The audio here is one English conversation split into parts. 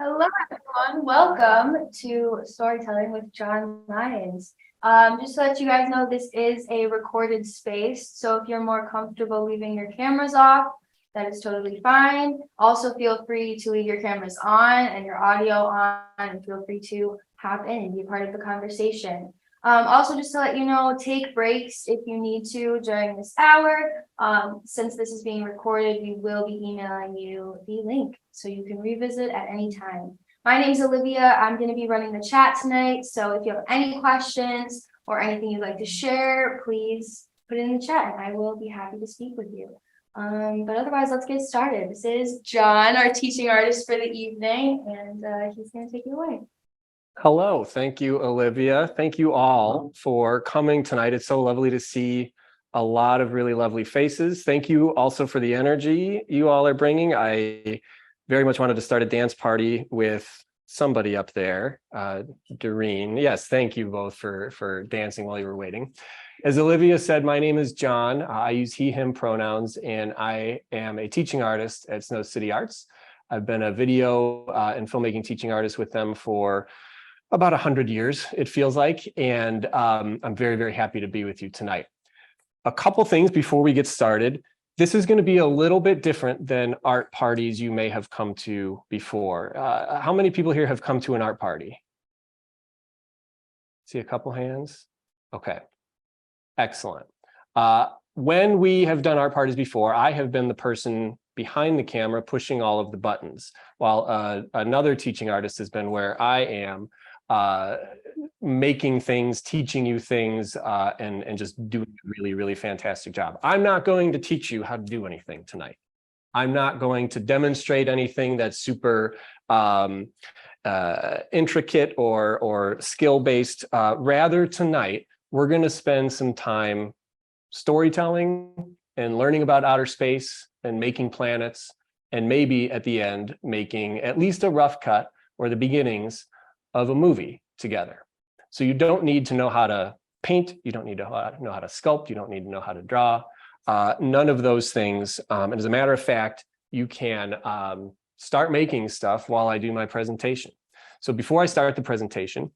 Hello, everyone. Welcome to Storytelling with John Lyons. Just to let you guys know, this is a recorded space. So if you're more comfortable leaving your cameras off, that is totally fine. Also, feel free to leave your cameras on and your audio on, and feel free to hop in and be part of the conversation. Also, just to let you know, take breaks if you need to during this hour. Since this is being recorded, we will be emailing you the link so you can revisit at any time. My name is Olivia. I'm going to be running the chat tonight. So if you have any questions or anything you'd like to share, please put it in the chat and I will be happy to speak with you. But otherwise, let's get started. This is John, our teaching artist for the evening, and he's going to take you away. Hello, thank you, Olivia. Thank you all for coming tonight. It's so lovely to see a lot of really lovely faces. Thank you also for the energy you all are bringing. I very much wanted to start a dance party with somebody up there, Doreen. Yes, thank you both for dancing while you were waiting. As Olivia said, my name is John. I use he, him pronouns, and I am a teaching artist at Snow City Arts. I've been a video and filmmaking teaching artist with them for about 100 years, it feels like, and I'm very, very happy to be with you tonight. A couple things before we get started. This is going to be a little bit different than art parties you may have come to before. How many people here have come to an art party? See a couple hands? Okay, excellent. When we have done art parties before, I have been the person behind the camera pushing all of the buttons, while another teaching artist has been where I am, making things, teaching you things, and just doing a really, really fantastic job. I'm not going to teach you how to do anything tonight. I'm not going to demonstrate anything that's super intricate or skill-based. Rather, tonight, we're going to spend some time storytelling and learning about outer space and making planets, and maybe at the end, making at least a rough cut or the beginnings of a movie together. So you don't need to know how to paint, you don't need to know how to sculpt, you don't need to know how to draw, none of those things. And as a matter of fact, you can start making stuff while I do my presentation. So before I start the presentation,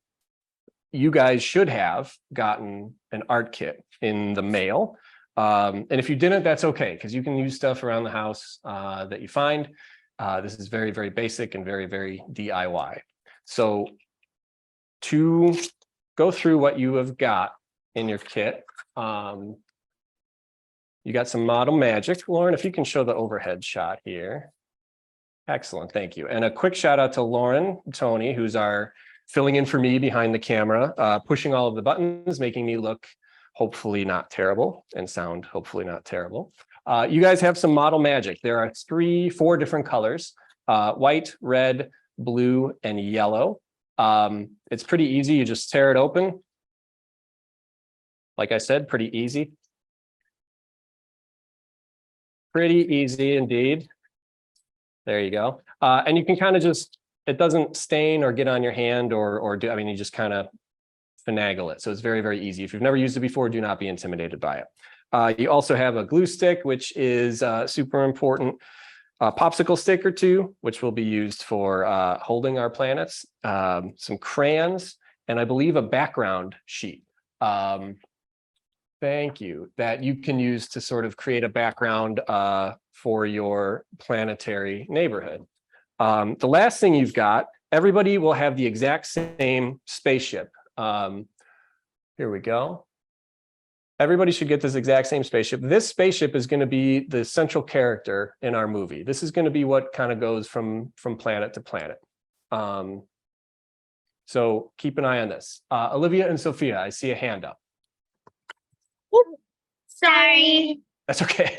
you guys should have gotten an art kit in the mail. And if you didn't, that's okay, because you can use stuff around the house that you find. This is very, very basic and very, very DIY. So to go through what you have got in your kit, you got some model magic. Lauren, if you can show the overhead shot here. Excellent, thank you. And a quick shout out to Lauren Tony, who's our filling in for me behind the camera, pushing all of the buttons, making me look hopefully not terrible and sound hopefully not terrible. You guys have some model magic. There are 4 different colors, white, red, blue, and yellow. It's pretty easy. You just tear it open. Like I said, pretty easy. Pretty easy indeed. There you go. And you can kind of just, it doesn't stain or get on your hand or do, I mean, you just kind of finagle it. So it's very, very easy. If you've never used it before, do not be intimidated by it. You also have a glue stick, which is super important. A popsicle stick or 2, which will be used for holding our planets, some crayons, and I believe a background sheet. Thank you, that you can use to sort of create a background for your planetary neighborhood. The last thing you've got, everybody will have the exact same spaceship. Here we go. Everybody should get this exact same spaceship. This spaceship is going to be the central character in our movie. This is going to be what kind of goes from planet to planet. So keep an eye on this. Olivia and Sophia, I see a hand up. Sorry. That's okay.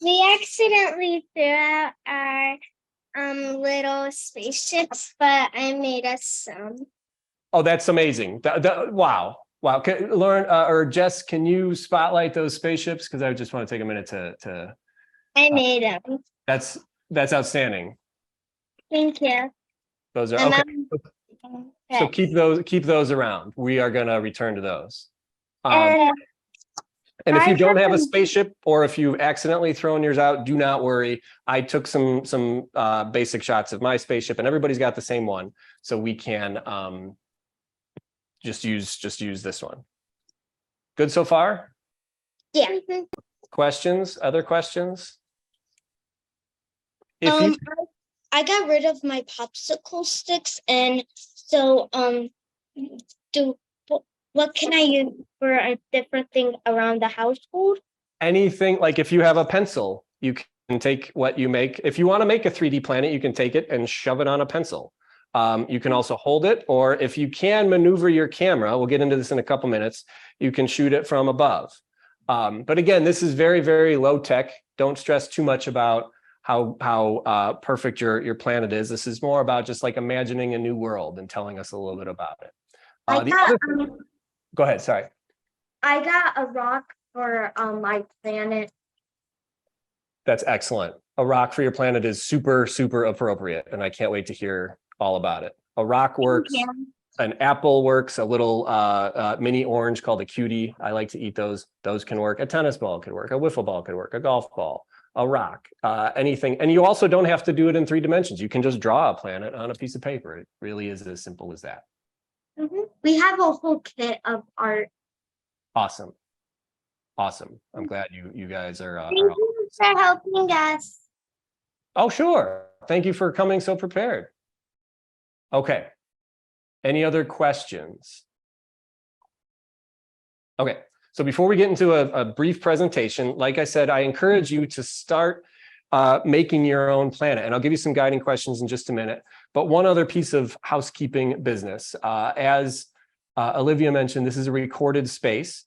We accidentally threw out our little spaceships, but I made us some. Oh, that's amazing. Wow. Wow. Lauren or Jess, can you spotlight those spaceships? Because I just want to take a minute to I made them. That's outstanding. Thank you. Those are okay. So keep those around. We are going to return to those. And And if I you don't have a haven't- spaceship, or if you've accidentally thrown yours out, do not worry. I took some basic shots of my spaceship, and everybody's got the same one, so we can just use this one. Good so far? Yeah. Questions? Other questions? If you I got rid of my popsicle sticks, and so what can I use for a different thing around the household? anything, like if you have a pencil, you can take what you make. If you want to make a 3D planet, you can take it and shove it on a pencil. You can also hold it, or if you can maneuver your camera, we'll get into this in a couple minutes, you can shoot it from above. But again, this is very, very low tech. Don't stress too much about how perfect your planet is. This is more about just like imagining a new world and telling us a little bit about it. Go ahead, sorry. I got a rock for my planet. That's excellent. A rock for your planet is super, super appropriate, and I can't wait to hear all about it. A rock works. An apple works. A little mini orange called a cutie. I like to eat those. Those can work. A tennis ball could work. A wiffle ball could work. A golf ball. A rock. Anything. And you also don't have to do it in 3 dimensions. You can just draw a planet on a piece of paper. It really is as simple as that. We have a whole kit of art. Awesome. Awesome. I'm glad you guys are. Thank you for helping us. Oh, sure. Thank you for coming so prepared. Okay. Any other questions? Okay. So before we get into a brief presentation, like I said, I encourage you to start making your own planet. And I'll give you some guiding questions in just a minute. But one other piece of housekeeping business. As Olivia mentioned, this is a recorded space.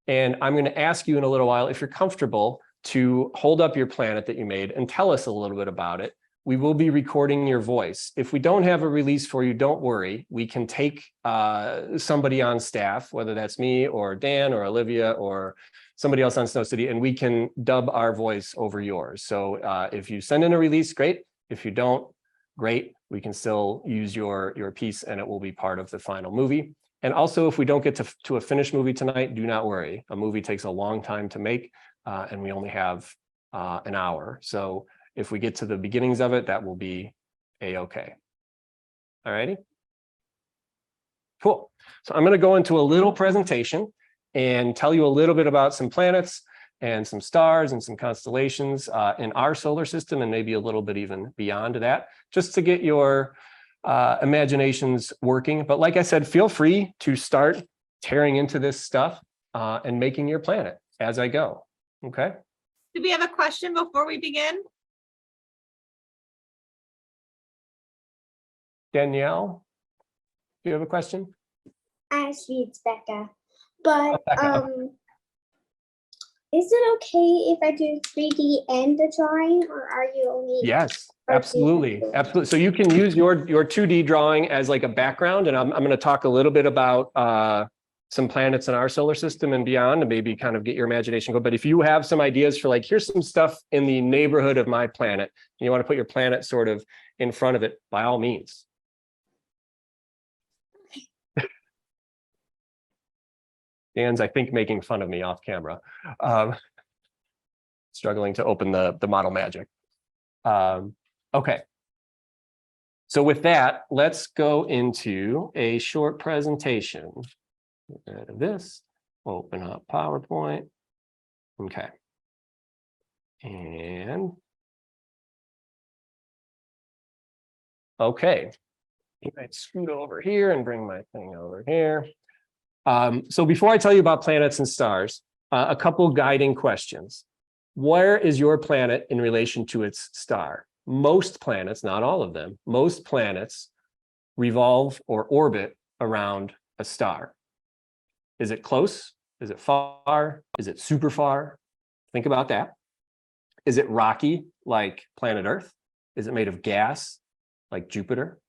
And I'm going to ask you in a little while if you're comfortable to hold up your planet that you made and tell us a little bit about it. We will be recording your voice. If we don't have a release for you, don't worry. We can take somebody on staff, whether that's me or Dan or Olivia or somebody else on Snow City, and we can dub our voice over yours. So if you send in a release, great. If you don't, great. We can still use your piece and it will be part of the final movie. And also, if we don't get to a finished movie tonight, do not worry. A movie takes a long time to make, and we only have an hour. So if we get to the beginnings of it, that will be a-okay. All righty. Cool. So I'm going to go into a little presentation and tell you a little bit about some planets and some stars and some constellations in our solar system, and maybe a little bit even beyond that, just to get your imaginations working. But like I said, feel free to start tearing into this stuff and making your planet as I go. Okay. Do we have a question before we begin? Danielle, do you have a question? Actually, it's Becca. But Becca. is it okay if I do 3D and the drawing, or are you only? Yes, absolutely. Absolutely. So you can use your 2D drawing as like a background, and I'm going to talk a little bit about some planets in our solar system and beyond, and maybe kind of get your imagination going. But if you have some ideas for like, here's some stuff in the neighborhood of my planet, and you want to put your planet sort of in front of it, by all means. Dan's, I think, making fun of me off camera. Struggling to open the model magic. Okay. So with that, let's go into a short presentation. Get rid of this, open up PowerPoint. Okay. And okay. I might scoot over here and bring my thing over here. So before I tell you about planets and stars, a couple guiding questions. Where is your planet in relation to its star? Most planets, not all of them, most planets revolve or orbit around a star. Is it close? Is it far? Is it super far? Think about that. Is it rocky like planet Earth? Is it made of gas like Jupiter?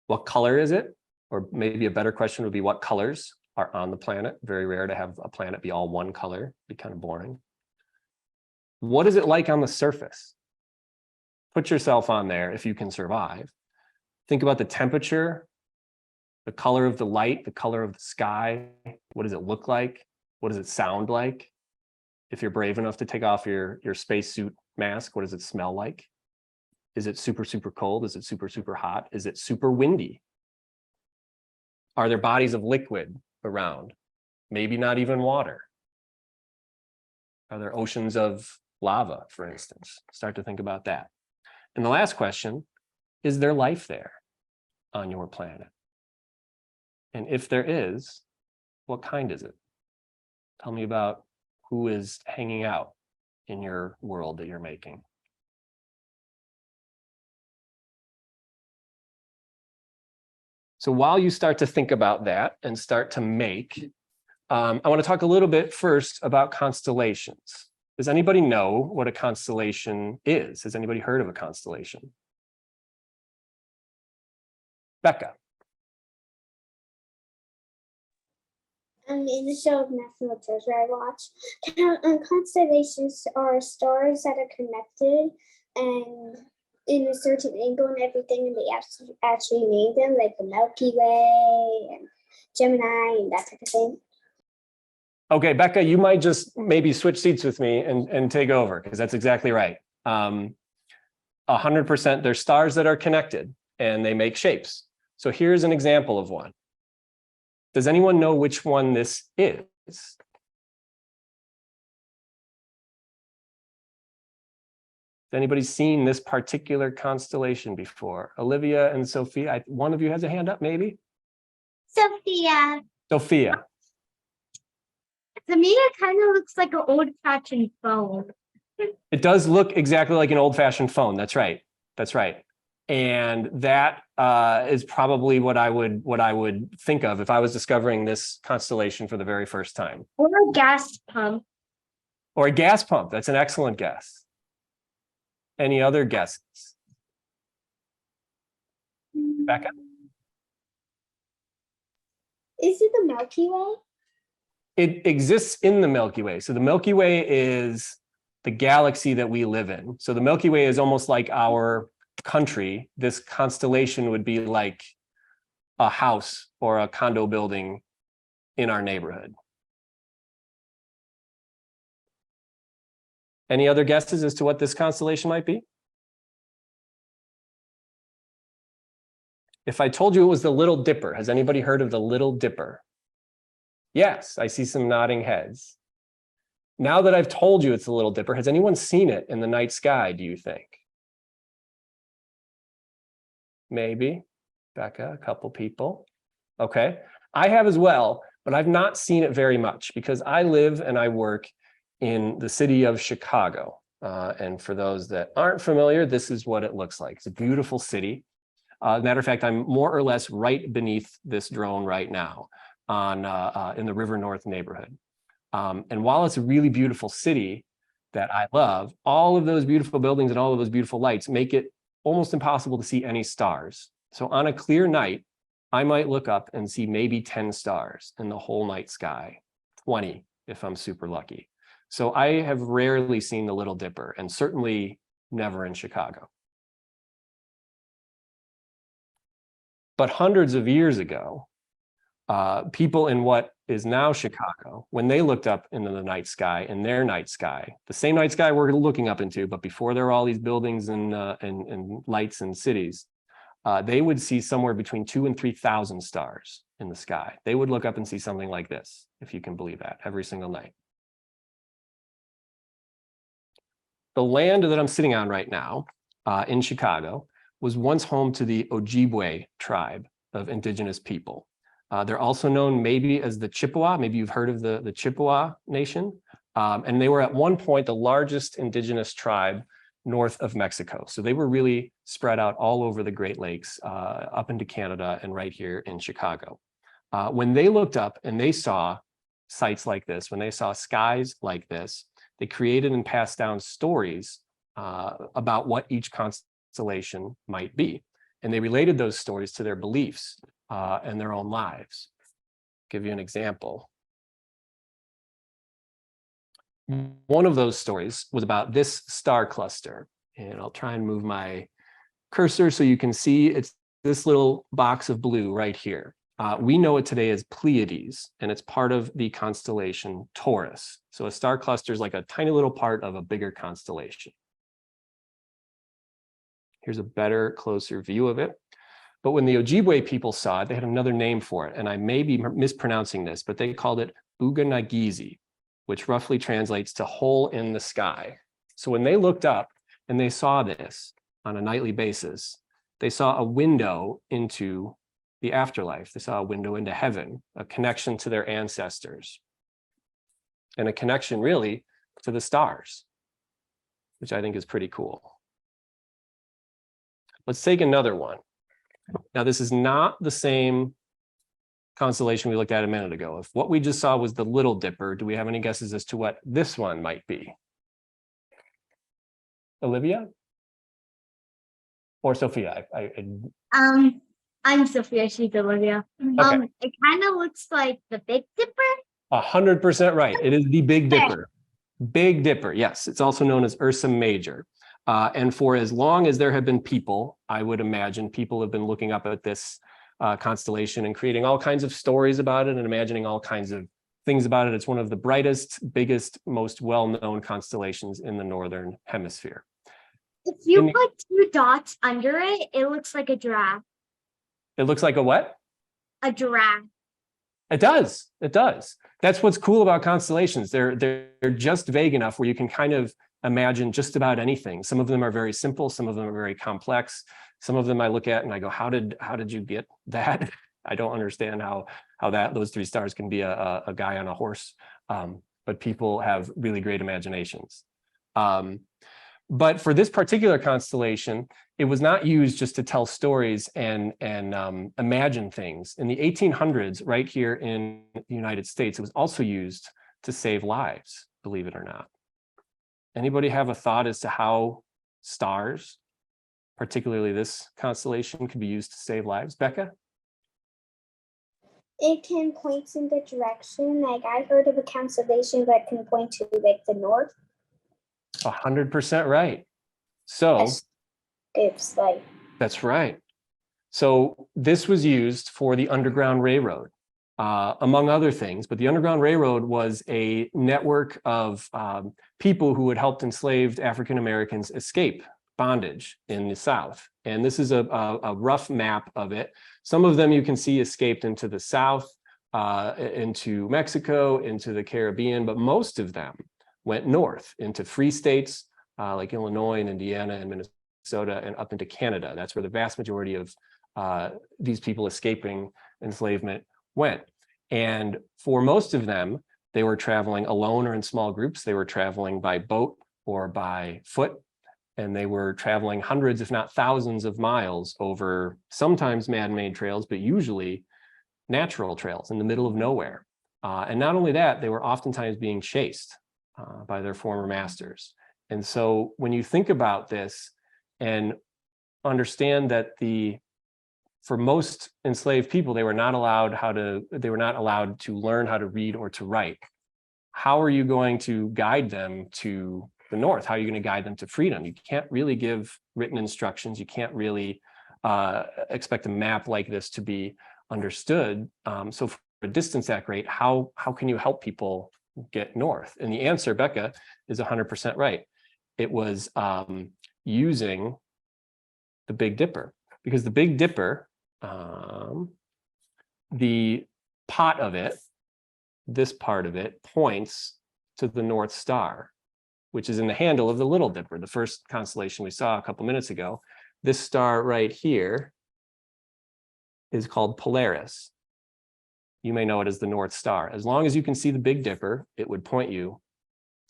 What color is it? Or maybe a better question would be, what colors are on the planet? Very rare to have a planet be all one color. It'd be kind of boring. What is it like on the surface? Put yourself on there if you can survive. Think about the temperature, the color of the light, the color of the sky. What does it look like? What does it sound like? If you're brave enough to take off your spacesuit mask, what does it smell like? Is it super, super cold? Is it super, super hot? Is it super windy? Are there bodies of liquid around? Maybe not even water. Are there oceans of lava, for instance? Start to think about that. And the last question, is there life there on your planet? And if there is, what kind is it? Tell me about who is hanging out in your world that you're making. So while you start to think about that and start to make, I want to talk a little bit first about constellations. Does anybody know what a constellation is? Has anybody heard of a constellation? Becca. In the show of National Treasure I watch, constellations are stars that are connected and in a certain angle and everything, and they actually name them, like the Milky Way and Gemini and that type of thing. Okay, Becca, you might just maybe switch seats with me and take over, because that's exactly right. 100%, they're stars that are connected and they make shapes. So here's an example of one. Does anyone know which one this is? Has anybody seen this particular constellation before? Olivia and Sophia, one of you has a hand up, maybe? Sophia. Sophia. To me, it kind of looks like an old-fashioned phone. It does look exactly like an old-fashioned phone. That's right. That's right. And that is probably what I would think of if I was discovering this constellation for the very first time. Or a gas pump. Or a gas pump. That's an excellent guess. Any other guesses? Becca? Is it the Milky Way? It exists in the Milky Way. So the Milky Way is the galaxy that we live in. So the Milky Way is almost like our country. This constellation would be like a house or a condo building in our neighborhood. Any other guesses as to what this constellation might be? If I told you it was the Little Dipper, has anybody heard of the Little Dipper? Yes, I see some nodding heads. Now that I've told you it's the Little Dipper, has anyone seen it in the night sky, do you think? Maybe. Becca, a couple people. Okay, I have as well, but I've not seen it very much because I live and I work in the city of Chicago. And for those that aren't familiar, this is what it looks like. It's a beautiful city. Matter of fact, I'm more or less right beneath this drone right now in the River North neighborhood. And while it's a really beautiful city that I love, all of those beautiful buildings and all of those beautiful lights make it almost impossible to see any stars. So on a clear night, I might look up and see maybe 10 stars in the whole night sky, 20 if I'm super lucky. So I have rarely seen the Little Dipper, and certainly never in Chicago. But hundreds of years ago, people in what is now Chicago, when they looked up into the night sky, in their night sky, the same night sky we're looking up into, but before there were all these buildings and lights and cities, they would see somewhere between 2,000 and 3,000 stars in the sky. They would look up and see something like this, if you can believe that, every single night. The land that I'm sitting on right now in Chicago was once home to the Ojibwe tribe of indigenous people. They're also known maybe as the Chippewa. Maybe you've heard of the Chippewa Nation. And they were at one point the largest indigenous tribe north of Mexico. So they were really spread out all over the Great Lakes, up into Canada and right here in Chicago. When they looked up and they saw sights like this, when they saw skies like this, they created and passed down stories about what each constellation might be. And they related those stories to their beliefs and their own lives. Give you an example. One of those stories was about this star cluster. And I'll try and move my cursor so you can see it's this little box of blue right here. We know it today as Pleiades, and it's part of the constellation Taurus. So a star cluster is like a tiny little part of a bigger constellation. Here's a better, closer view of it. But when the Ojibwe people saw it, they had another name for it, and I may be mispronouncing this, but they called it Uganagizi, which roughly translates to hole in the sky. So when they looked up and they saw this on a nightly basis, they saw a window into the afterlife. They saw a window into heaven, a connection to their ancestors, and a connection really to the stars, which I think is pretty cool. Let's take another one. Now, this is not the same constellation we looked at a minute ago. If what we just saw was the Little Dipper, do we have any guesses as to what this one might be? Olivia? Or Sophia? I'm Sophia, she's Olivia. Okay. It kind of looks like the Big Dipper. 100% right. It is the Big Dipper. Big Dipper, yes. It's also known as Ursa Major. And for as long as there have been people, I would imagine people have been looking up at this constellation and creating all kinds of stories about it and imagining all kinds of things about it. It's one of the brightest, biggest, most well-known constellations in the Northern Hemisphere. If you put two dots under it, it looks like a giraffe. It looks like a what? A giraffe. It does. It does. That's what's cool about constellations. They're just vague enough where you can kind of imagine just about anything. Some of them are very simple. Some of them are very complex. Some of them I look at and I go, how did you get that? I don't understand how those three stars can be a guy on a horse. But people have really great imaginations. But for this particular constellation, it was not used just to tell stories and imagine things. In the 1800s, right here in the United States, it was also used to save lives, believe it or not. Anybody have a thought as to how stars, particularly this constellation, could be used to save lives? Becca? It can point in the direction. Like I heard of a constellation that can point to like the north. 100% right. So It's like that's right. So this was used for the Underground Railroad, among other things. But the Underground Railroad was a network of people who had helped enslaved African Americans escape bondage in the South. And this is a rough map of it. Some of them you can see escaped into the South, into Mexico, into the Caribbean, but most of them went north into free states like Illinois and Indiana and Minnesota and up into Canada. That's where the vast majority of these people escaping enslavement went. And for most of them, they were traveling alone or in small groups. They were traveling by boat or by foot. And they were traveling hundreds, if not thousands of miles over sometimes man-made trails, but usually natural trails in the middle of nowhere. And not only that, they were oftentimes being chased by their former masters. And so when you think about this and understand that for most enslaved people, they were not allowed to learn how to read or to write. How are you going to guide them to the north? How are you going to guide them to freedom? You can't really give written instructions. You can't really expect a map like this to be understood. So for a distance that great, how can you help people get north? And the answer, Becca, is 100% right. It was using the Big Dipper, because the Big Dipper, the pot of it, this part of it, points to the North Star, which is in the handle of the Little Dipper, the first constellation we saw a couple minutes ago. This star right here is called Polaris. You may know it as the North Star. As long as you can see the Big Dipper, it would point you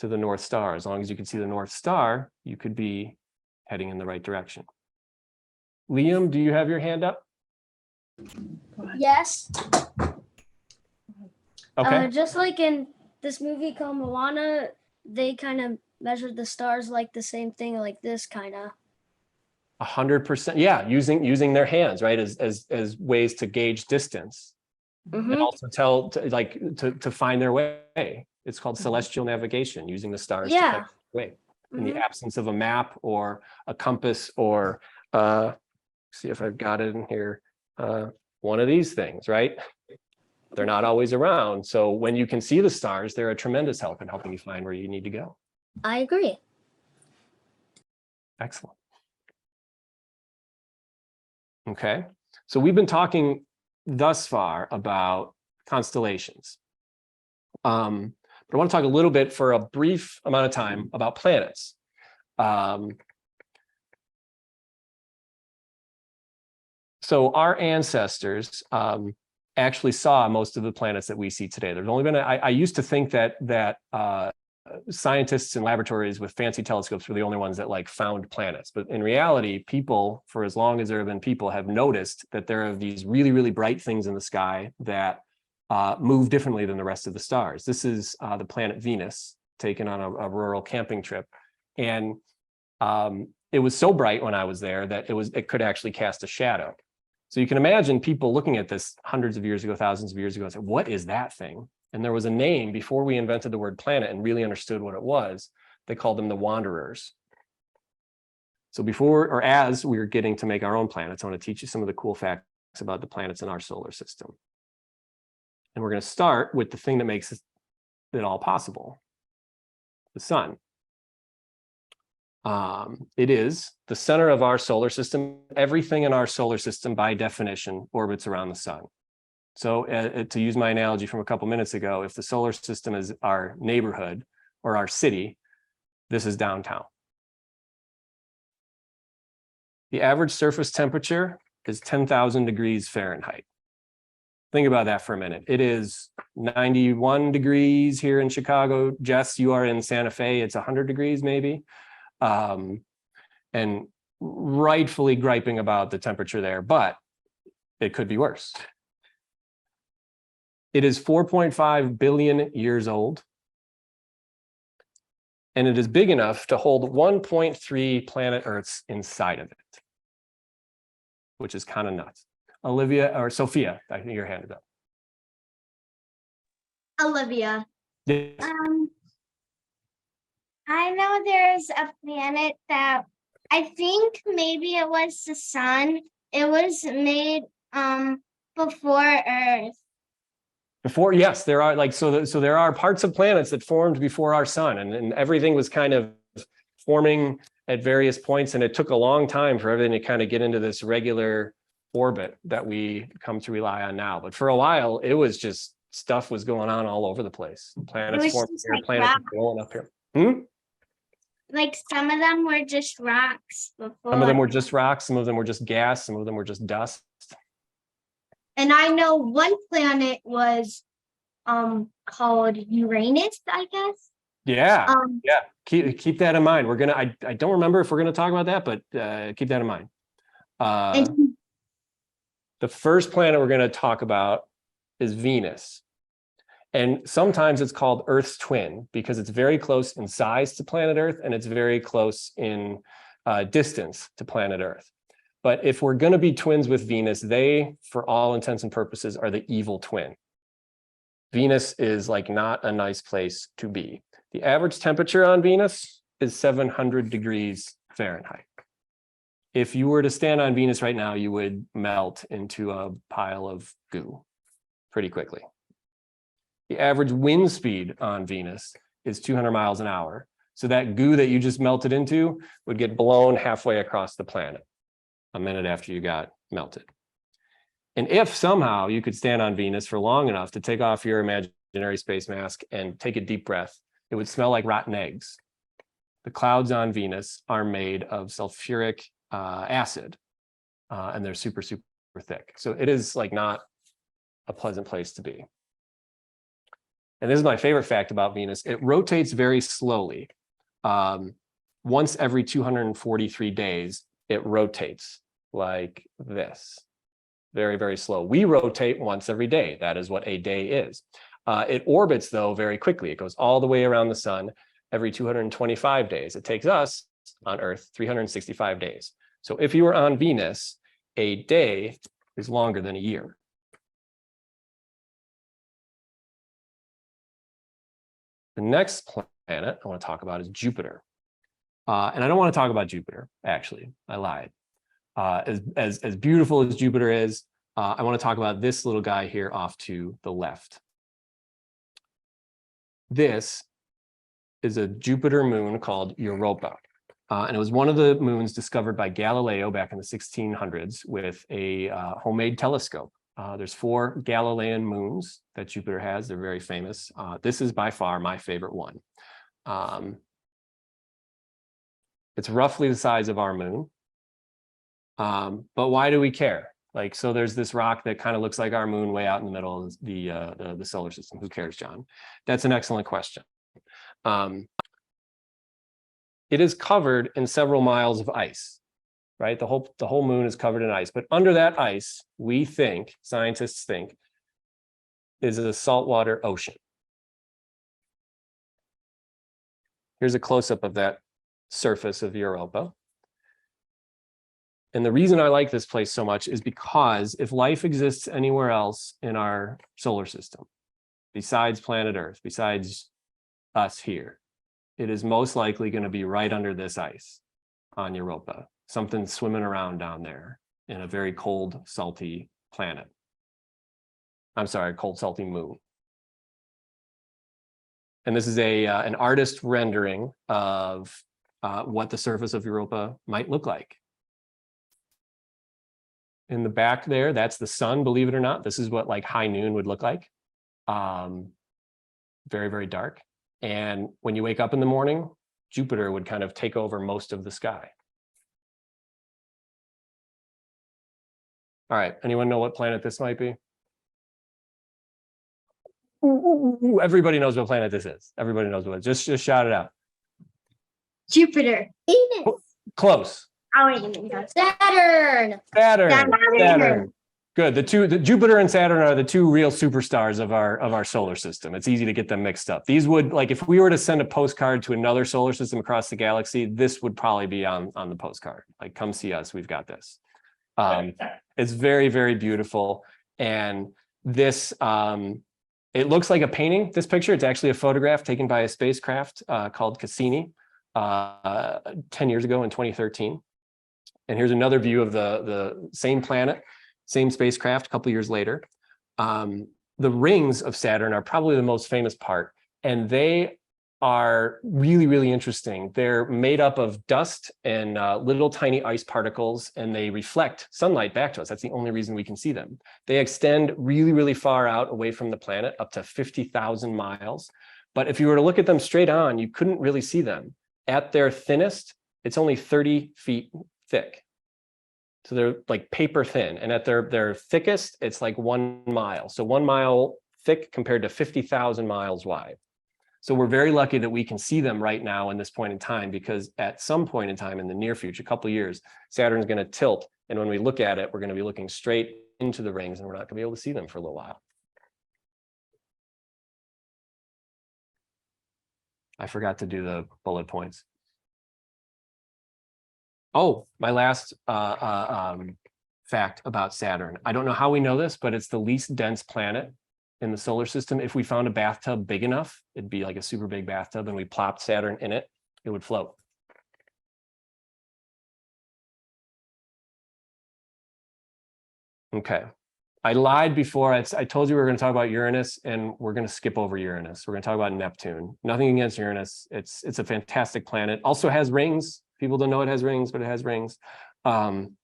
to the North Star. As long as you can see the North Star, you could be heading in the right direction. Liam, do you have your hand up? Yes. Okay. Just like in this movie called Moana, they kind of measured the stars like the same thing, like this kind of. 100%. Yeah, using their hands, right, as ways to gauge distance. And also to find their way. It's called celestial navigation, using the stars to find their way. In the absence of a map or a compass or see if I've got it in here. one of these things, right? They're not always around. So when you can see the stars, they're a tremendous help in helping you find where you need to go. I agree. Excellent. Okay, so we've been talking thus far about constellations. But I want to talk a little bit for a brief amount of time about planets. So our ancestors actually saw most of the planets that we see today. There's only been, I used to think that scientists in laboratories with fancy telescopes were the only ones that like found planets. But in reality, people, for as long as there have been people, have noticed that there are these really, really bright things in the sky that move differently than the rest of the stars. This is the planet Venus, taken on a rural camping trip. And it was so bright when I was there that it could actually cast a shadow. So you can imagine people looking at this hundreds of years ago, thousands of years ago, and say, what is that thing? And there was a name before we invented the word planet and really understood what it was. They called them the wanderers. So before, or as we were getting to make our own planets, I want to teach you some of the cool facts about the planets in our solar system. And we're going to start with the thing that makes it all possible, the sun. It is the center of our solar system. Everything in our solar system, by definition, orbits around the sun. So to use my analogy from a couple minutes ago, if the solar system is our neighborhood or our city, this is downtown. The average surface temperature is 10,000 degrees Fahrenheit. Think about that for a minute. It is 91 degrees here in Chicago. Jess, you are in Santa Fe. It's 100 degrees maybe. And rightfully griping about the temperature there, but it could be worse. It is 4.5 billion years old. And it is big enough to hold 1.3 planet Earths inside of it, which is kind of nuts. Olivia or Sophia, I think your hand is up. Olivia. Yes. I know there's a planet that I think maybe it was the sun. It was made before Earth. Before, yes, there are like, so there are parts of planets that formed before our sun, and everything was kind of forming at various points, and it took a long time for everything to kind of get into this regular orbit that we come to rely on now. But for a while, it was just stuff was going on all over the place. Planets forming here, like planets blowing up here. Like some of them were just rocks before. Some of them were just rocks, some of them were just gas, some of them were just dust. And I know one planet was called Uranus, I guess. Yeah, yeah. Keep that in mind. We're gonna. I don't remember if we're gonna talk about that, but keep that in mind. The first planet we're gonna talk about is Venus, and sometimes it's called Earth's twin because it's very close in size to planet Earth, and it's very close in distance to planet Earth. But if we're going to be twins with Venus, they, for all intents and purposes, are the evil twin. Venus is like not a nice place to be. The average temperature on Venus is 700 degrees Fahrenheit. If you were to stand on Venus right now, you would melt into a pile of goo pretty quickly. The average wind speed on Venus is 200 miles an hour. So that goo that you just melted into would get blown halfway across the planet a minute after you got melted. And if somehow you could stand on Venus for long enough to take off your imaginary space mask and take a deep breath, it would smell like rotten eggs. The clouds on Venus are made of sulfuric acid, and they're super, super thick. So it is like not a pleasant place to be. And this is my favorite fact about Venus. It rotates very slowly. Once every 243 days, it rotates like this. Very, very slow. We rotate once every day. That is what a day is. It orbits, though, very quickly. It goes all the way around the sun every 225 days. It takes us on Earth 365 days. So if you were on Venus, a day is longer than a year. The next planet I want to talk about is Jupiter. And I don't want to talk about Jupiter, actually. I lied. As beautiful as Jupiter is, I want to talk about this little guy here off to the left. This is a Jupiter moon called Europa. And it was one of the moons discovered by Galileo back in the 1600s with a homemade telescope. There's 4 Galilean moons that Jupiter has. They're very famous. This is by far my favorite one. It's roughly the size of our moon. But why do we care? Like, so there's this rock that kind of looks like our moon way out in the middle of the solar system. Who cares, John? That's an excellent question. It is covered in several miles of ice, right? The whole moon is covered in ice, but under that ice, scientists think, is a saltwater ocean. Here's a close-up of that surface of Europa. And the reason I like this place so much is because if life exists anywhere else in our solar system, besides planet Earth, besides us here, it is most likely going to be right under this ice on Europa. Something swimming around down there in a very cold, salty planet. I'm sorry, cold, salty moon. And this is an artist rendering of what the surface of Europa might look like. In the back there, that's the sun, believe it or not. This is what like high noon would look like. Very, very dark. And when you wake up in the morning, Jupiter would kind of take over most of the sky. All right, anyone know what planet this might be? Ooh, everybody knows what planet this is. Everybody knows what it is. Just shout it out. Jupiter. Venus. Close. Oh, wait a minute. Saturn. Saturn. Good. The Jupiter and Saturn are the 2 real superstars of our solar system. It's easy to get them mixed up. These would, like, if we were to send a postcard to another solar system across the galaxy, this would probably be on the postcard. Like, come see us. We've got this. It's very, very beautiful. And this, it looks like a painting. This picture, it's actually a photograph taken by a spacecraft called Cassini 10 years ago in 2013. And here's another view of the same planet, same spacecraft a couple years later. The rings of Saturn are probably the most famous part, and they are really, really interesting. They're made up of dust and little tiny ice particles, and they reflect sunlight back to us. That's the only reason we can see them. They extend really, really far out away from the planet, up to 50,000 miles. But if you were to look at them straight on, you couldn't really see them. At their thinnest, it's only 30 feet thick. So they're like paper thin. And at their thickest, it's like 1 mile. So 1 mile thick compared to 50,000 miles wide. So we're very lucky that we can see them right now in this point in time, because at some point in time in the near future, a couple of years, Saturn's going to tilt. And when we look at it, we're going to be looking straight into the rings, and we're not going to be able to see them for a little while. I forgot to do the bullet points. Oh, my last fact about Saturn. I don't know how we know this, but it's the least dense planet in the solar system. If we found a bathtub big enough, it'd be like a super big bathtub, and we plopped Saturn in it, it would float. Okay. I lied before. I told you we were going to talk about Uranus, and we're going to skip over Uranus. We're going to talk about Neptune. Nothing against Uranus. It's a fantastic planet. Also has rings. People don't know it has rings, but it has rings. And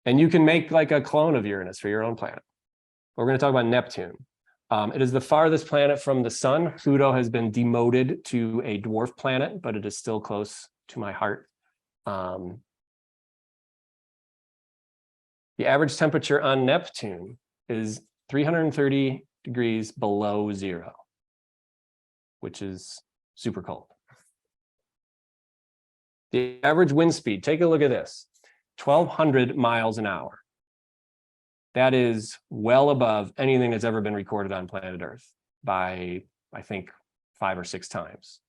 you can make like a clone of Uranus for your own planet. We're going to talk about Neptune. It is the farthest planet from the sun. Pluto has been demoted to a dwarf planet, but it is still close to my heart. The average temperature on Neptune is 330 degrees below zero, which is super cold. The average wind speed, take a look at this, 1,200 miles an hour. That is well above anything that's ever been recorded on planet Earth by, I think, 5 or 6 times.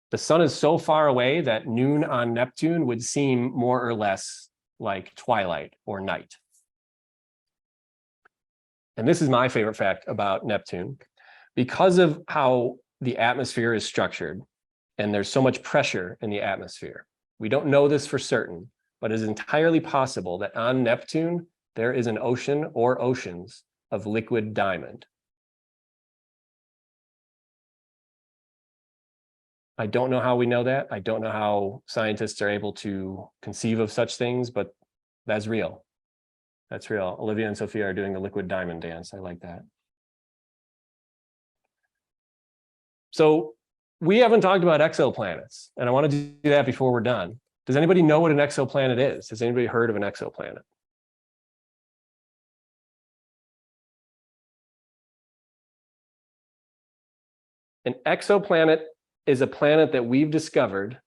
The sun is so far away that noon on Neptune would seem more or less like twilight or night. And this is my favorite fact about Neptune. Because of how the atmosphere is structured, and there's so much pressure in the atmosphere, we don't know this for certain, but it is entirely possible that on Neptune, there is an ocean or oceans of liquid diamond. I don't know how we know that. I don't know how scientists are able to conceive of such things, but that's real. That's real. Olivia and Sophia are doing the liquid diamond dance. I like that. So we haven't talked about exoplanets, and I want to do that before we're done. Does anybody know what an exoplanet is? Has anybody heard of an exoplanet? An exoplanet is a planet that we've discovered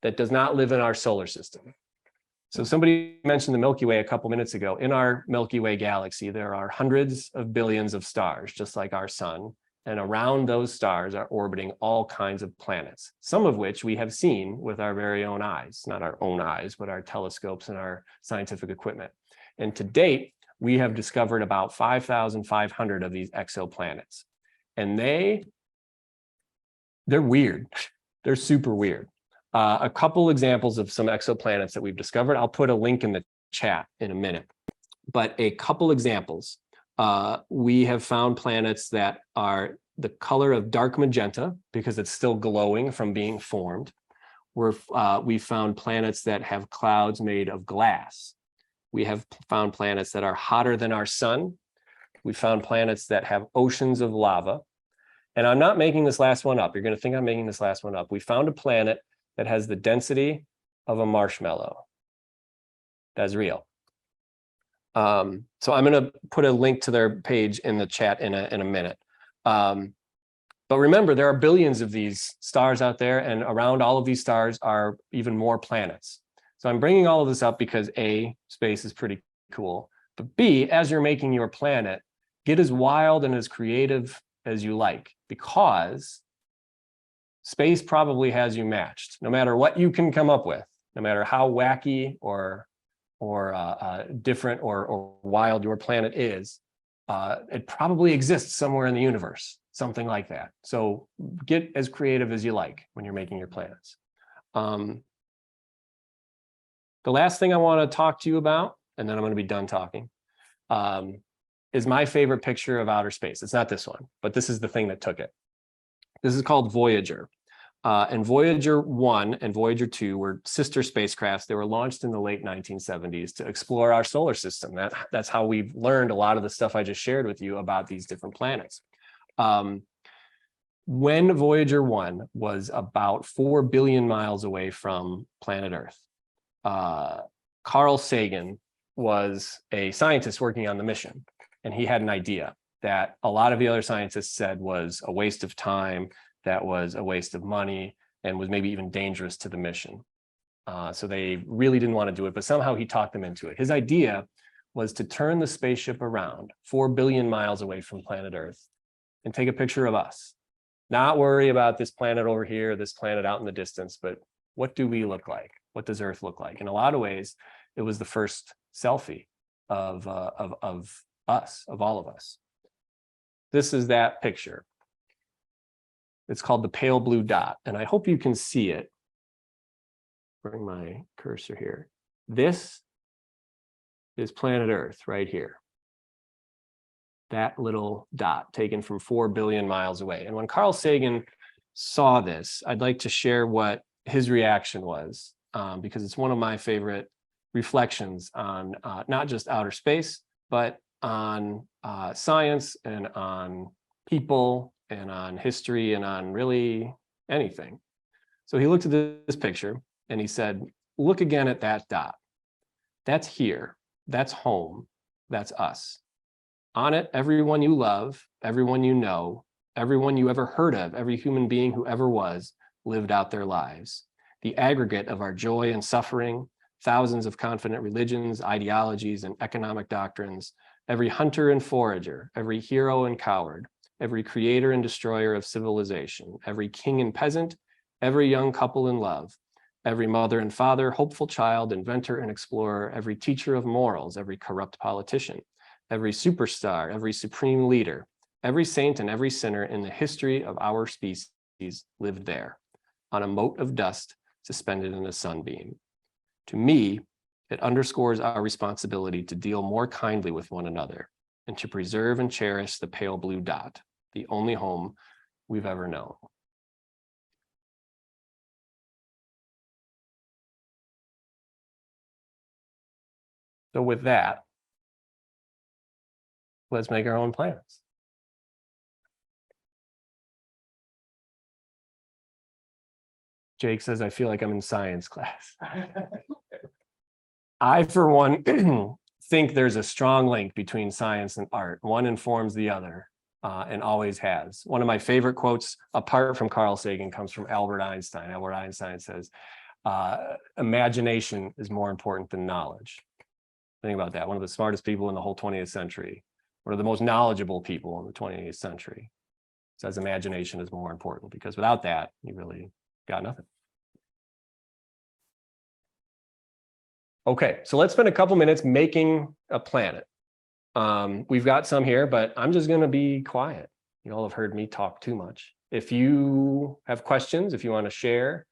that does not live in our solar system. So somebody mentioned the Milky Way a couple minutes ago. In our Milky Way galaxy, there are hundreds of billions of stars, just like our sun. And around those stars are orbiting all kinds of planets, some of which we have seen with our very own eyes, not our own eyes, but our telescopes and our scientific equipment. And to date, we have discovered about 5,500 of these exoplanets. And they're weird. They're super weird. A couple examples of some exoplanets that we've discovered. I'll put a link in the chat in a minute. But a couple examples. We have found planets that are the color of dark magenta because it's still glowing from being formed. We found planets that have clouds made of glass. We have found planets that are hotter than our sun. We found planets that have oceans of lava. And I'm not making this last one up. You're going to think I'm making this last one up. We found a planet that has the density of a marshmallow. That's real. So I'm going to put a link to their page in the chat in a minute. But remember, there are billions of these stars out there, and around all of these stars are even more planets. So I'm bringing all of this up because A, space is pretty cool, but B, as you're making your planet, get as wild and as creative as you like, because space probably has you matched. No matter what you can come up with, no matter how wacky or different or wild your planet is, it probably exists somewhere in the universe, something like that. So get as creative as you like when you're making your planets. The last thing I want to talk to you about, and then I'm going to be done talking, is my favorite picture of outer space. It's not this one, but this is the thing that took it. This is called Voyager. And Voyager 1 and Voyager 2 were sister spacecrafts. They were launched in the late 1970s to explore our solar system. That's how we've learned a lot of the stuff I just shared with you about these different planets. When Voyager 1 was about 4 billion miles away from planet Earth, Carl Sagan was a scientist working on the mission, and he had an idea that a lot of the other scientists said was a waste of time, that was a waste of money, and was maybe even dangerous to the mission. So they really didn't want to do it, but somehow he talked them into it. His idea was to turn the spaceship around 4 billion miles away from planet Earth and take a picture of us. Not worry about this planet over here, this planet out in the distance, but what do we look like? What does Earth look like? In a lot of ways, it was the first selfie of us, of all of us. This is that picture. It's called the pale blue dot, and I hope you can see it. Bring my cursor here. This is planet Earth right here. That little dot taken from 4 billion miles away. And when Carl Sagan saw this, I'd like to share what his reaction was, because it's one of my favorite reflections on not just outer space, but on science and on people and on history and on really anything. So he looked at this picture and he said, look again at that dot. That's here, that's home, that's us. On it, everyone you love, everyone you know, everyone you ever heard of, every human being who ever was, lived out their lives. The aggregate of our joy and suffering, thousands of confident religions, ideologies, and economic doctrines, every hunter and forager, every hero and coward, every creator and destroyer of civilization, every king and peasant, every young couple in love, every mother and father, hopeful child, inventor and explorer, every teacher of morals, every corrupt politician, every superstar, every supreme leader, every saint and every sinner in the history of our species lived there, on a mote of dust suspended in a sunbeam. To me, It underscores our responsibility to deal more kindly with one another and to preserve and cherish the pale blue dot, the only home we've ever known. So with that, let's make our own plans. Jake says, I feel like I'm in science class. I, for one, think there's a strong link between science and art. One informs the other, and always has. One of my favorite quotes, apart from Carl Sagan, comes from Albert Einstein. Albert Einstein says, imagination is more important than knowledge. Think about that. One of the smartest people in the whole 20th century, one of the most knowledgeable people in the 20th century, says imagination is more important, because without that, you really got nothing. Okay, so let's spend a couple minutes making a planet. We've got some here, but I'm just going to be quiet. You all have heard me talk too much. If you have questions, if you want to share,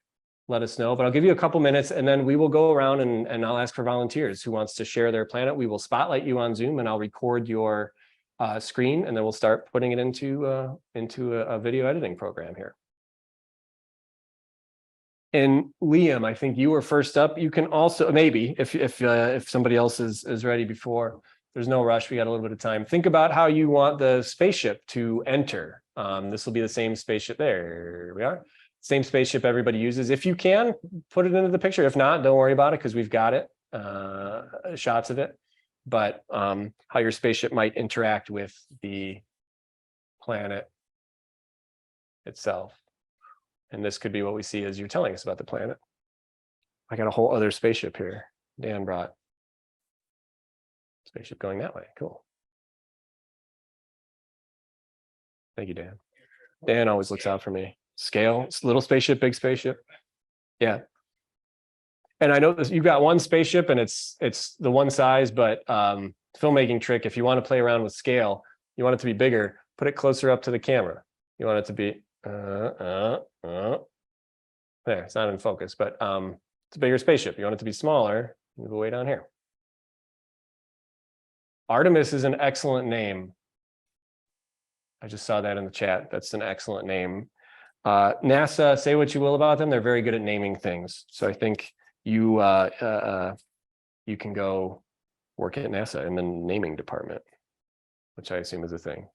let us know. But I'll give you a couple minutes, and then we will go around and I'll ask for volunteers who wants to share their planet. We will spotlight you on Zoom, and I'll record your screen, and then we'll start putting it into a video editing program here. And Liam, I think you were first up. You can also, maybe if somebody else is ready before, there's no rush. We got a little bit of time. Think about how you want the spaceship to enter. This will be the same spaceship. There we are. Same spaceship everybody uses. If you can, put it into the picture. If not, don't worry about it, because we've got it, shots of it. But how your spaceship might interact with the planet itself. And this could be what we see as you're telling us about the planet. I got a whole other spaceship here. Dan brought spaceship going that way. Cool. Thank you, Dan. Dan always looks out for me. Scale, little spaceship, big spaceship. Yeah. And I know this, you've got one spaceship and it's the one size, but filmmaking trick, if you want to play around with scale, you want it to be bigger, put it closer up to the camera. You want it to be there, it's not in focus, but it's a bigger spaceship. You want it to be smaller, you go way down here. Artemis is an excellent name. I just saw that in the chat. That's an excellent name. NASA, say what you will about them, they're very good at naming things. So I think you you can go work at NASA in the naming department, which I assume is a thing.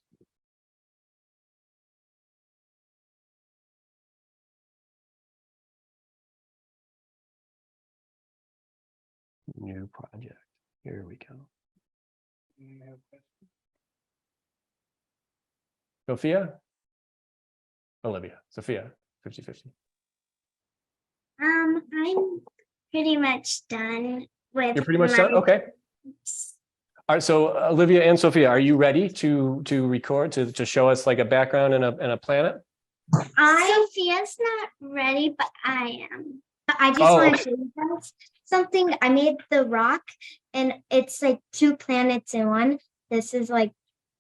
New project. Here we go. Sophia? Olivia. Sophia, 50-50. I'm pretty much done with. You're pretty much done? Okay. All right, so Olivia and Sophia, are you ready to record, to show us like a background and a planet? Sophia's not ready, but I am. I just Oh, want okay. to show you guys something. I made the rock, and it's like two planets in one. This is like,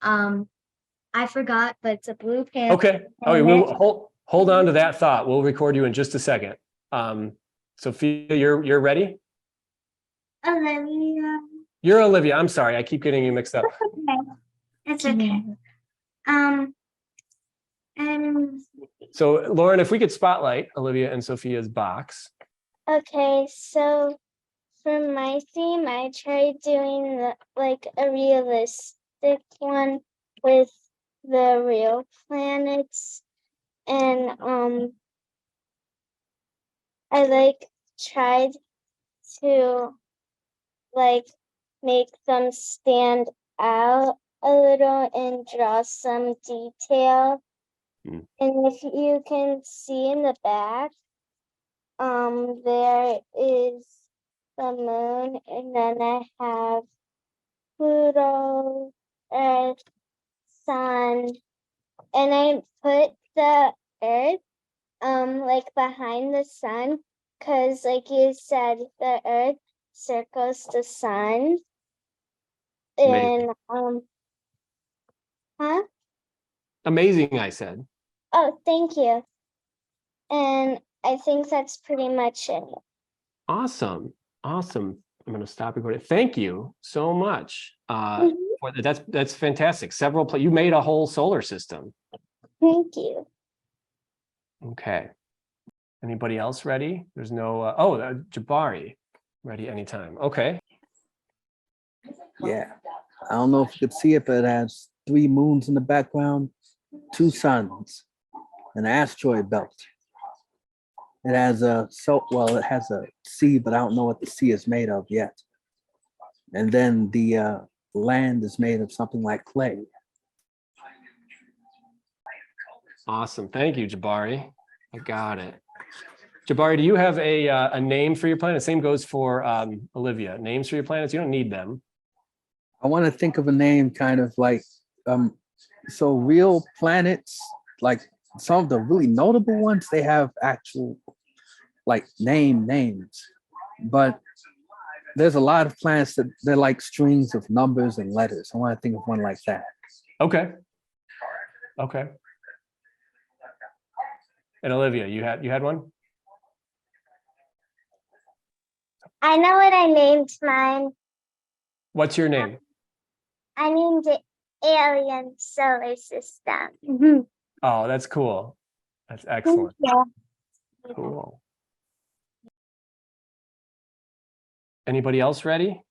I forgot, but it's a blue planet. Okay. Oh, we'll hold on to that thought. We'll record you in just a second. Sophia, you're ready? Olivia. You're Olivia. I'm sorry. I keep getting you mixed up. Okay. It's okay. And So Lauren, if we could spotlight Olivia and Sophia's box. okay, so for my theme, I tried doing like a realistic one with the real planets, and I like tried to like make them stand out a little and draw some detail. And if you can see in the back, there is the moon, and then I have Pluto, Earth, Sun, and I put the Earth like behind the sun, because like you said, the Earth circles the sun. Amazing. And Amazing, I said. oh, thank you. And I think that's pretty much it. Awesome. Awesome. I'm going to stop recording. Thank you so much. Mhm. For that's fantastic. You made a whole solar system. Thank you. Okay. Anybody else ready? There's no, Jabari, ready anytime. Okay. Yeah. I don't know if you could see it, but it has 3 moons in the background, 2 suns, an asteroid belt. It has it has a sea, but I don't know what the sea is made of yet. And then the land is made of something like clay. Awesome. Thank you, Jabari. I got it. Jabari, do you have a name for your planet? Same goes for Olivia. Names for your planets? You don't need them. I want to think of a name kind of like, so real planets, like some of the really notable ones, they have actual like names. But there's a lot of planets that they're like strings of numbers and letters. I want to think of one like that. Okay. Okay. And Olivia, you had one? I know what I named mine. What's your name? I named it Alien Solar System. Oh, that's cool. That's excellent. Yeah. Cool. Anybody else ready?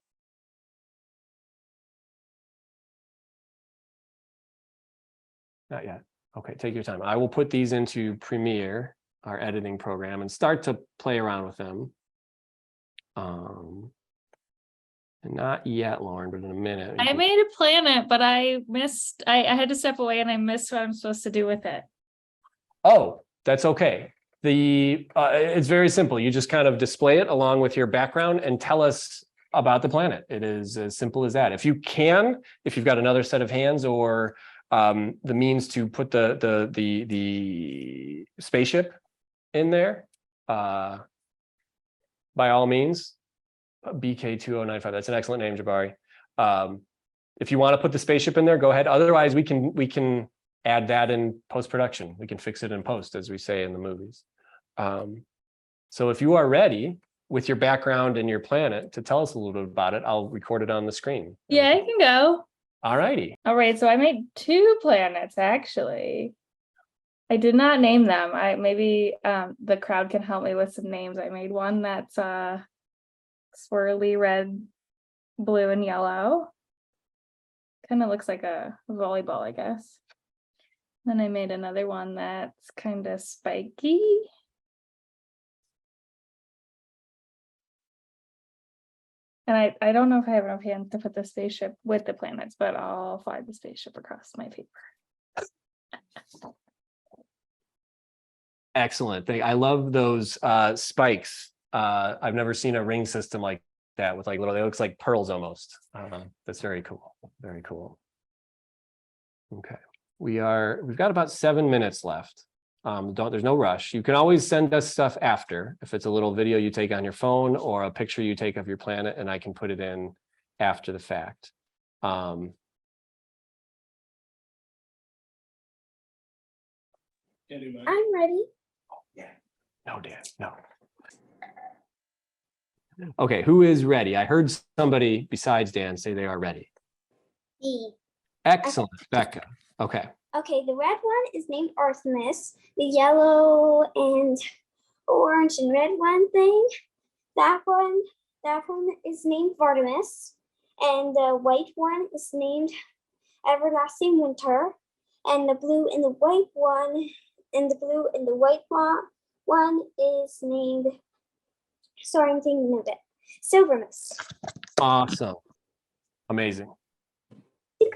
Not yet. Okay, take your time. I will put these into Premiere, our editing program, and start to play around with them. And not yet, Lauren, but in a minute. I made a planet, but I had to step away and I missed what I'm supposed to do with it. Oh, that's okay. It's very simple. You just kind of display it along with your background and tell us about the planet. It is as simple as that. If you've got another set of hands or the means to put the spaceship in there, by all means, BK2095. That's an excellent name, Jabari. If you want to put the spaceship in there, go ahead. Otherwise, we can add that in post-production. We can fix it in post, as we say in the movies. So if you are ready with your background and your planet to tell us a little bit about it, I'll record it on the screen. Yeah, I can go. All righty. All right, so I made 2 planets actually. I did not name them. Maybe the crowd can help me with some names. I made one that's swirly red, blue, and yellow. Kind of looks like a volleyball, I guess. Then I made another one that's kind of spiky. And I don't know if I have enough hands to put the spaceship with the planets, but I'll fly the spaceship across my paper. Excellent. I love those spikes. I've never seen a ring system like that with like little, it looks like pearls almost. That's very cool. Very cool. Okay. We've got about 7 minutes left. There's no rush. You can always send us stuff after, if it's a little video you take on your phone or a picture you take of your planet, and I can put it in after the fact. I'm ready. No, Dan, no. Okay, who is ready? I heard somebody besides Dan say they are ready. E. Excellent, Becca. Okay. Okay, the red one is named Artemis. The yellow and orange and red that one is named Vardamus. And the white one is named Everlasting Winter. And the blue and the white one one is named, sorry, I'm thinking of it, Silvermus. Awesome. Amazing.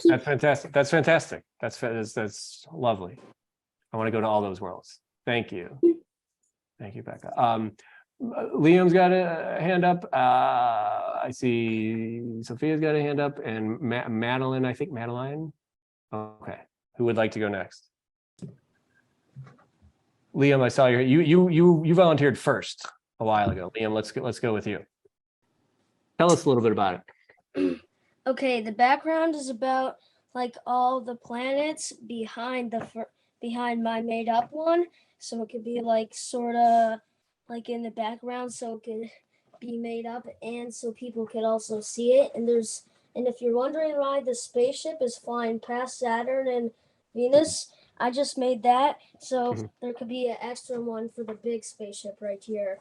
That's fantastic. That's fantastic. That's lovely. I want to go to all those worlds. Thank you. Thank you, Becca. Liam's got a hand up. I see Sophia's got a hand up, and Madeline, I think Madeline. Okay. Who would like to go next? Liam, I saw you volunteered first a while ago. Liam, let's go with you. Tell us a little bit about it. Okay, the background is about like all the planets behind my made up one, so it could be like sort of like in the background, so it could be made up and so people could also see it. And if you're wondering why the spaceship is flying past Saturn and Venus, I just made that so Mhm. there could be an extra one for the big spaceship right here.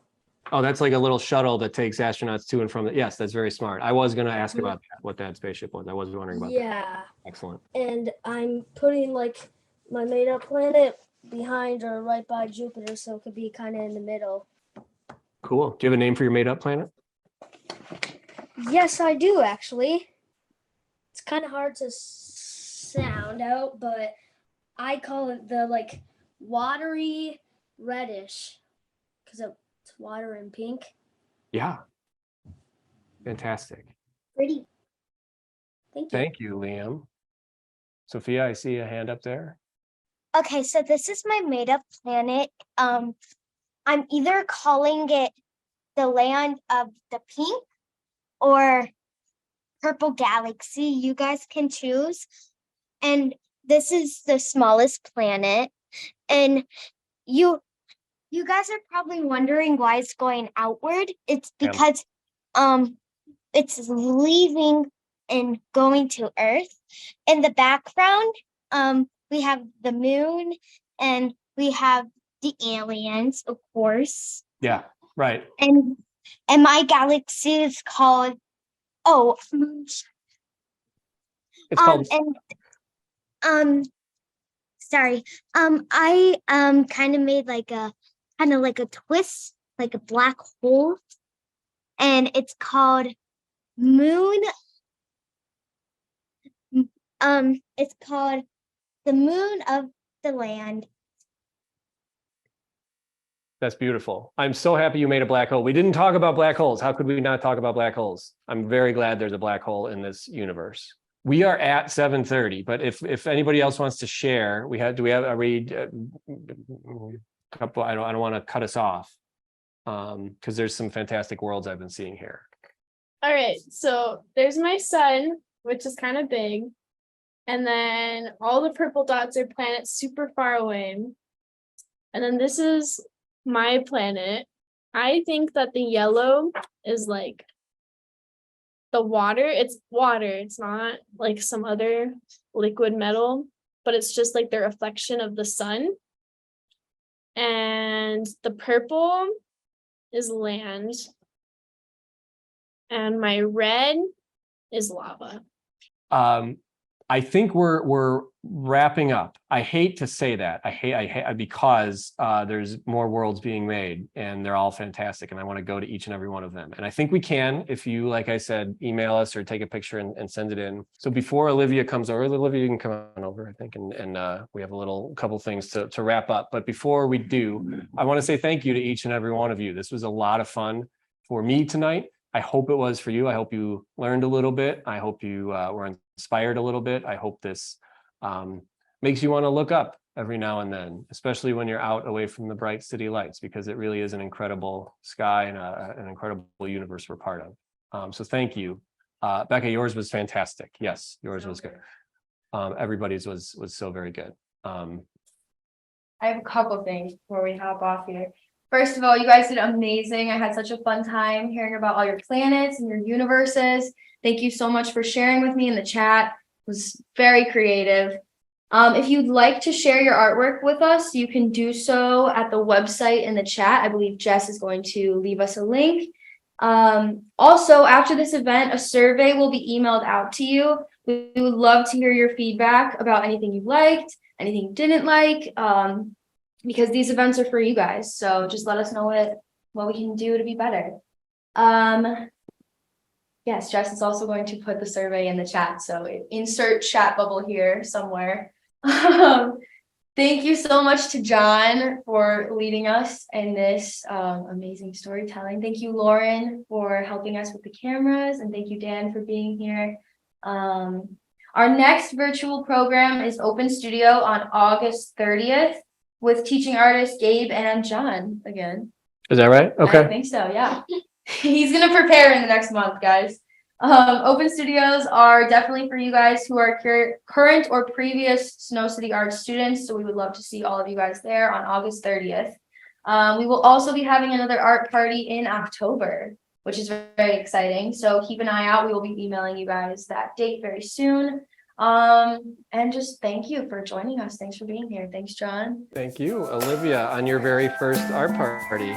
Oh, that's like a little shuttle that takes astronauts to and from. Yes, that's very smart. I was going to ask Mhm. about that, what that spaceship was. I was wondering about that. Yeah, Excellent. and I'm putting like my made up planet behind or right by Jupiter so it could be kind of in the middle. Cool. Do you have a name for your made up planet? Yes, I do actually. It's kind of hard to sound out, but I call it the like watery reddish because it's water and pink. Yeah. Fantastic. Pretty. Thank you. Thank you, Liam. Sophia, I see a hand up there. Okay, so this is my made up planet. I'm either calling it the land of the pink or purple galaxy. You guys can choose. And this is the smallest planet. And you guys are probably wondering why it's going outward. It's Yeah. because it's leaving and going to Earth. In the background, we have the moon and we have the aliens, of course. Yeah, right. And my galaxy is called It's called and sorry. I kind of made like a twist, like a black hole, and it's called Moon. It's called the Moon of the Land. That's beautiful. I'm so happy you made a black hole. We didn't talk about black holes. How could we not talk about black holes? I'm very glad there's a black hole in this universe. We are at 7:30, but if anybody else wants to share, couple, I don't want to cut us off. Because there's some fantastic worlds I've been seeing here. All right, so there's my sun, which is kind of big. And then all the purple dots are planets super far away. And then this is my planet. I think that the yellow is like the water. It's water. It's not like some other liquid metal, but it's just like the reflection of the sun. And the purple is land. And my red is lava. I think we're wrapping up. I hate to say that. I hate because there's more worlds being made and they're all fantastic. And I want to go to each and every one of them. And I think we can, if you, like I said, email us or take a picture and send it in. So before Olivia comes over, Olivia, you can come on over, I think. And we have a couple things to wrap up. But before we do, I want to say thank you to each and every one of you. This was a lot of fun for me tonight. I hope it was for you. I hope you learned a little bit. I hope you were inspired a little bit. I hope this makes you want to look up every now and then, especially when you're out away from the bright city lights, because it really is an incredible sky and an incredible universe we're part of. So thank you. Becca, yours was fantastic. Yes, yours was good. Everybody's was so very good. I have a couple things before we hop off here. First of all, you guys did amazing. I had such a fun time hearing about all your planets and your universes. Thank you so much for sharing with me in the chat. It was very creative. If you'd like to share your artwork with us, you can do so at the website in the chat. I believe Jess is going to leave us a link. Also, after this event, a survey will be emailed out to you. We would love to hear your feedback about anything you liked, anything you didn't like. Because these events are for you guys. So just let us know what we can do to be better. Yes, Jess is also going to put the survey in the chat. So insert chat bubble here somewhere. Thank you so much to John for leading us in this amazing storytelling. Thank you, Lauren, for helping us with the cameras. And thank you, Dan, for being here. Our next virtual program is Open Studio on August 30th. With teaching artists Gabe and John again. Is that right? Okay. I think so, yeah. He's gonna prepare in the next month, guys. Open studios are definitely for you guys who are current or previous Snow City Art students. So we would love to see all of you guys there on August 30th. We will also be having another art party in October which is very exciting. So keep an eye out. We will be emailing you guys that date very soon. And just thank you for joining us. Thanks for being here. Thanks, John. Thank you, Olivia, on your very first art party.